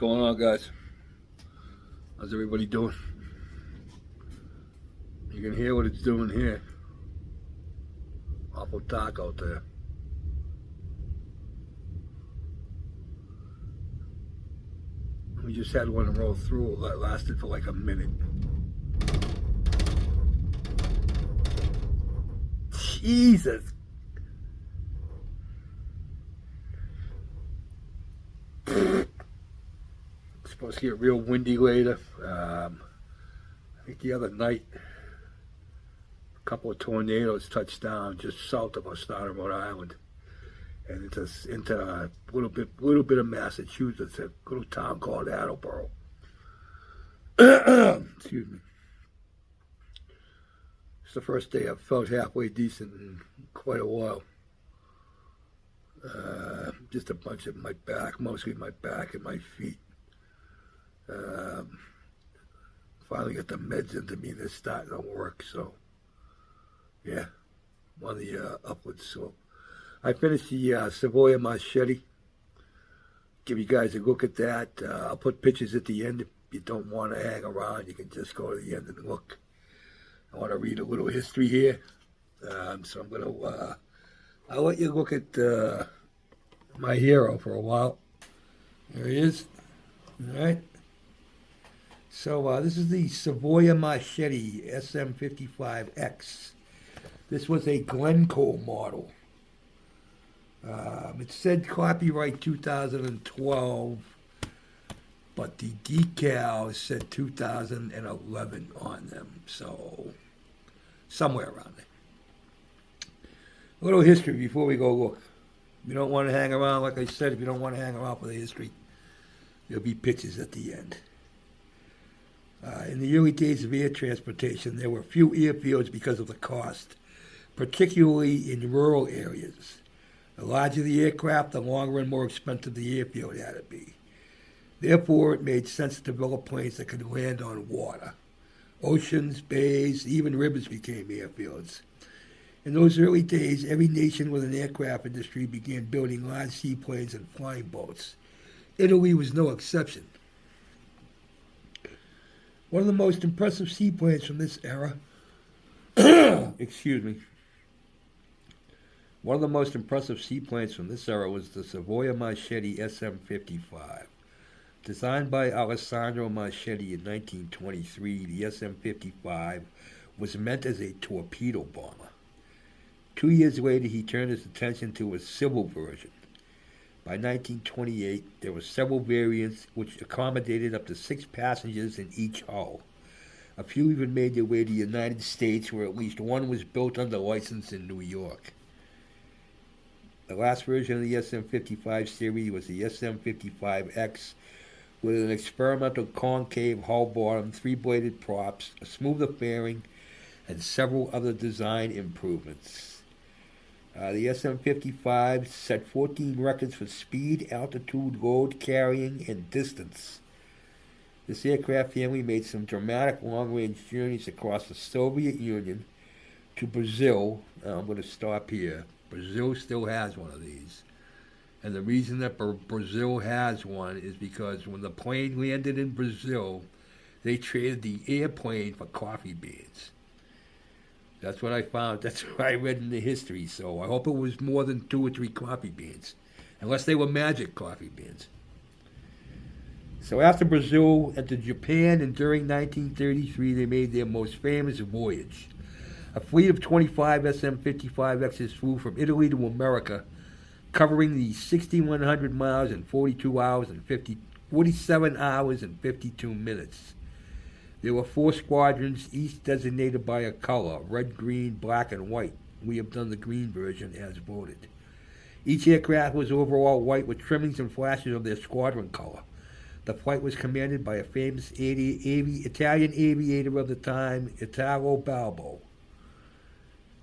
going on, guys? How's everybody doing? You can hear what it's doing here. Awful dark out there. We just had one roll through that lasted for like a minute. Jesus. It's supposed to get real windy later. I think the other night, a couple of tornadoes touched down just south of us down in Rhode Island. And it's into a little bit of Massachusetts, a little town called Attleboro. Excuse me. It's the first day I've felt halfway decent in quite a while. Just a bunch of my back, mostly my back and my feet. Finally got the meds into me. They're starting to work, so yeah, I'm on the upward slope. I finished the Savoia Marchetti. Give you guys a look at that. I'll put pictures at the end. If you don't want to hang around, you can just go to the end and look. I want to read a little history here. So I'm going to, I'll let you look at my hero for a while. There he is. All right. So this is the Savoia Marchetti SM-55X. This was a Glencoe model. It said copyright 2012, but the decals said 2011 on them, so somewhere around there. A little history before we go look. You don't want to hang around, like I said, if you don't want to hang around for the history, there'll be pictures at the end. In the early days of air transportation, there were few airfields because of the cost, particularly in rural areas. The larger the aircraft, the longer and more expensive the airfield had to be. Therefore, it made sense to develop planes that could land on water. Oceans, bays, even rivers became airfields. In those early days, every nation with an aircraft industry began building large seaplanes and flying boats. Italy was no exception. One of the most impressive seaplanes from this era, excuse me, one of the most impressive seaplanes from this era was the Savoia Marchetti SM-55. Designed by Alessandro Marchetti in 1923, the SM-55 was meant as a torpedo bomber. 2 years later, he turned his attention to a civil version. By 1928, there were several variants which accommodated up to 6 passengers in each hull. A few even made their way to the United States, where at least one was built under license in New York. The last version of the SM-55 series was the SM-55X, with an experimental concave hull bottom, 3-bladed props, a smoother fairing, and several other design improvements. The SM-55 set 14 records for speed, altitude, load carrying, and distance. This aircraft family made some dramatic long-range journeys across the Soviet Union to Brazil. I'm going to stop here. Brazil still has one of these. And the reason that Brazil has one is because when the plane landed in Brazil, they traded the airplane for coffee beans. That's what I found. That's what I read in the history. So I hope it was more than 2 or 3 coffee beans. Unless they were magic coffee beans. So after Brazil entered Japan, and during 1933, they made their most famous voyage. A fleet of 25 SM-55Xs flew from Italy to America, covering the 6,100 miles in 47 hours and 52 minutes. There were 4 squadrons, each designated by a color, red, green, black, and white. We have done the green version as voted. Each aircraft was overall white with trimmings and flashes of their squadron color. The flight was commanded by a famous Italian aviator of the time, Italo Balbo.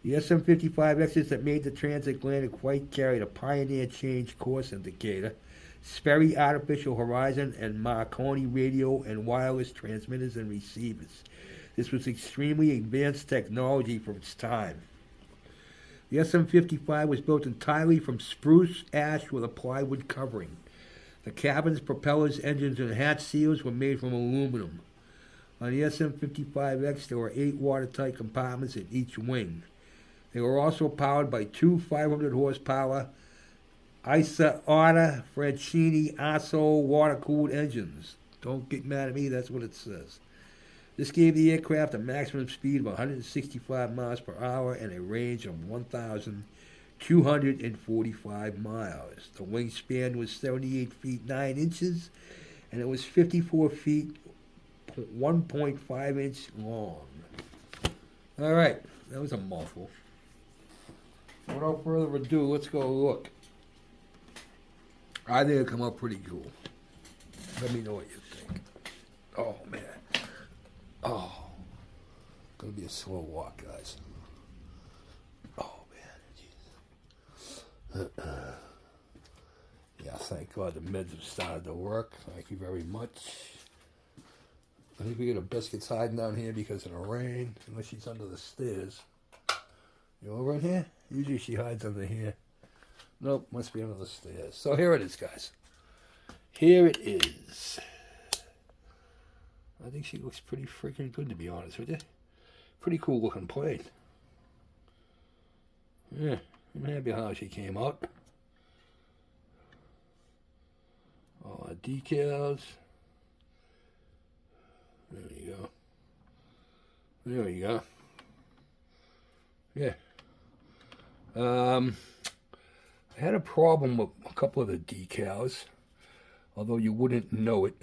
The SM-55Xs that made the transatlantic flight carried a Pioneer Change Course indicator, Sperry Artificial Horizon, and Marconi radio and wireless transmitters and receivers. This was extremely advanced technology for its time. The SM-55 was built entirely from spruce ash with a plywood covering. The cabins, propellers, engines, and hatch seals were made from aluminum. On the SM-55X, there were 8 watertight compartments in each wing. They were also powered by 2 500-horsepower Isotta Francini Asso water-cooled engines. Don't get mad at me, that's what it says. This gave the aircraft a maximum speed of 165 miles per hour and a range of 1,245 miles. The wingspan was 78 feet 9 inches, and it was 54 feet 1.5 inch long. All right, that was a mouthful. Without further ado, let's go look. I think it'll come out pretty cool. Let me know what you think. Oh, man. Oh. Gonna be a slow walk, guys. Oh, man. Jesus. Yeah, thank God the meds have started to work. Thank you very much. I think we get a biscuits hiding down here because of the rain, unless she's under the stairs. You over in here? Usually she hides under here. Nope, must be under the stairs. So here it is, guys. Here it is. I think she looks pretty freaking good, to be honest with you. Pretty cool looking plane. Yeah, I'm happy how she came out. All our decals. There you go. There you go. Yeah. I had a problem with a couple of the decals, although you wouldn't know it.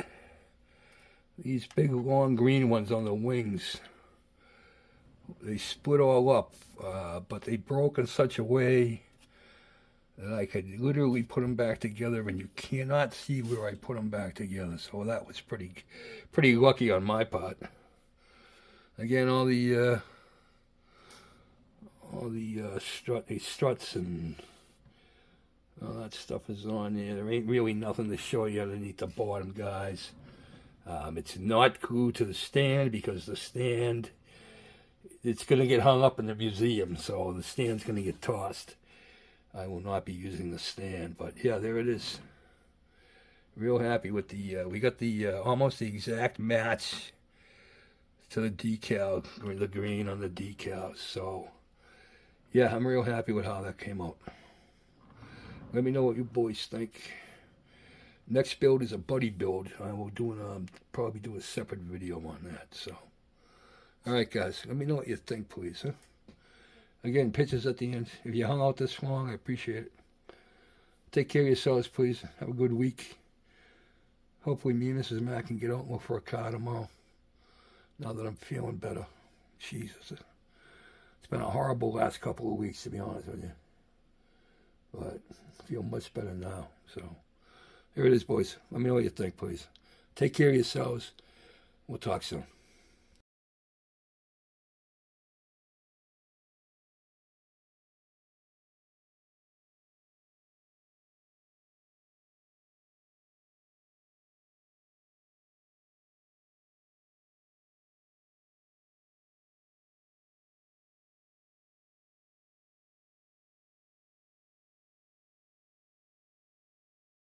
These big, long green ones on the wings, they split all up, but they broke in such a way that I could literally put them back together, and you cannot see where I put them back together. So that was pretty lucky on my part. Again, all the struts and all that stuff is on there. There ain't really nothing to show you underneath the bottom, guys. It's not glued to the stand because the stand, it's going to get hung up in the museum, so the stand's going to get tossed. I will not be using the stand, but yeah, there it is. Real happy with the, we got the almost the exact match to the decal, the green on the decals. So yeah, I'm real happy with how that came out. Let me know what you boys think. Next build is a buddy build. I will probably do a separate video on that. So, all right, guys, let me know what you think, please. Huh? Again, pictures at the end. If you hung out this long, I appreciate it. Take care of yourselves, please. Have a good week. Hopefully, me and Mrs. Mac can get out and look for a car tomorrow. Now that I'm feeling better. Jesus, it's been a horrible last couple of weeks, to be honest with you. But I feel much better now. So, here it is, boys. Let me know what you think, please. Take care of yourselves. We'll talk soon.